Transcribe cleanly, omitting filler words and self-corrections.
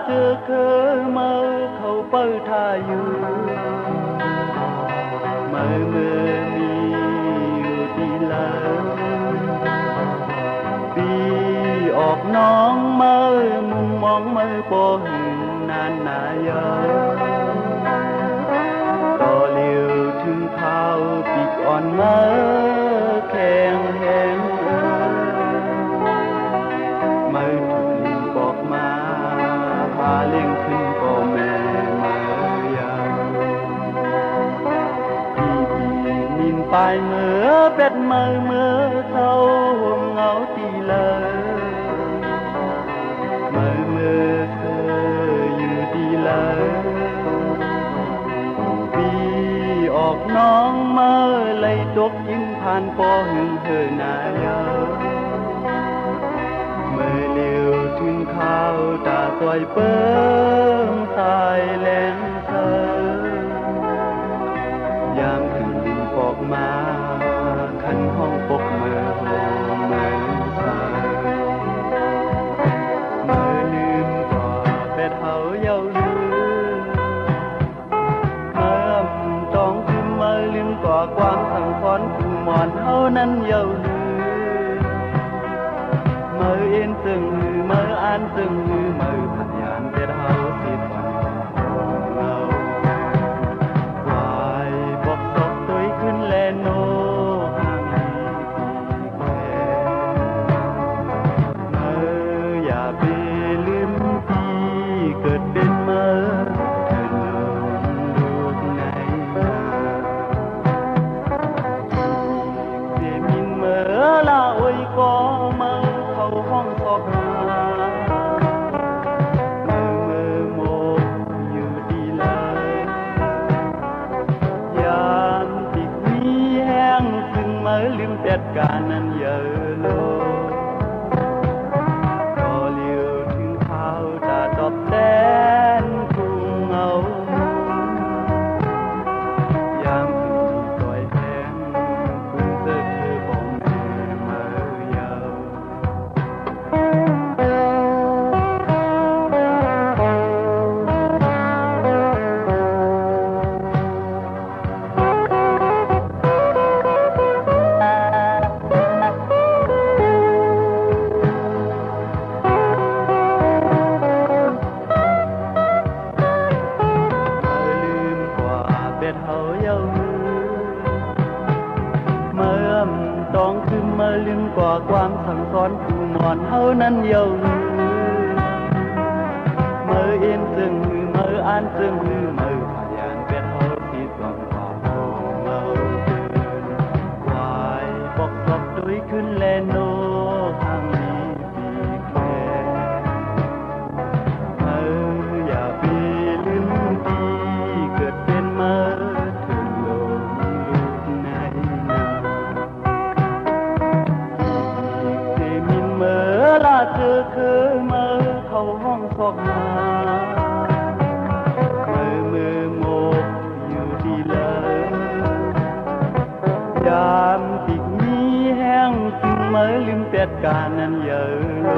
เจอเคยมาเขาเปิดท่าอยู่เมื่อมีอยู่ที่ลาวปีออกน้องมุมมองปอหึงนานนายาต่อเลี้ยวถึงข้าวปีกอ่อนแข็งแหงถูกลิงบอกมาพาเลี้ยงขึ้นพ่อแม่ยาวที่มินไปเมื่อเป็ดเมื่อเศร้าห่มเงาตีเลยเมื่อเธออยู่ดีเลยปีออกน้องไล่ตกยิ้มผ่านปอหึงเธอนายาเมื่อเลี้ยวถึงข้าวตาซอยเปิ้งสายแหลงเธอยามถึงปอกมาขันห้องปกเมื่อโฮเมื่อสายเมื่อลืมกว่าเป็ดเฮาเย้าลืมเมื่อต้องคือเมื่อลืมกว่าความสังขรณ์ผู้มอนเฮานั้นเย้าลืมเมื่อเอ็นซึ่งเมื่ออ่านซึ่งเมื่อพันยานเป็ดเฮาสิตวันเงาวายบอกศพตัวขึ้นแลโนห่างปีแก่เมื่ออย่าไปลืมที่เกิดเป็นเมื่อเธอลงลูกในเสียมินเมื่อลาโอยก็เข้าห้องสอบหาเมื่อโมกอยู่ดีเลยยามติดมีแห้งซึ่งเมื่อลืมจัดการนั้นเยอะโลก็เลี้ยวถึงข้าวตาตอบแทนทุ่งเงายามถึงปล่อยแทงคุณเจอเธอบอกแม่เมื่อยาวต้องคือมาลืมกว่าความสั่งสอนผู้มอนเฮานั้นเย้าลืมเมื่อเอ็นซึ่งเมื่ออ่านซึ่งเมื่อพยานเป็ดเฮาที่ต้องขอโง่เงาเกินวายบอกศพตัวขึ้นแลโนทางนี้ปีแก่อย่าไปลืมที่เกิดเป็นมาเธอลงลูกในเธอเคยมาเข้าห้องสอบหาเมื่อโมกอยู่ดีเลยยามติดมีแห้งซึ่งเมื่อลืมจัดการนั้นเยอะโล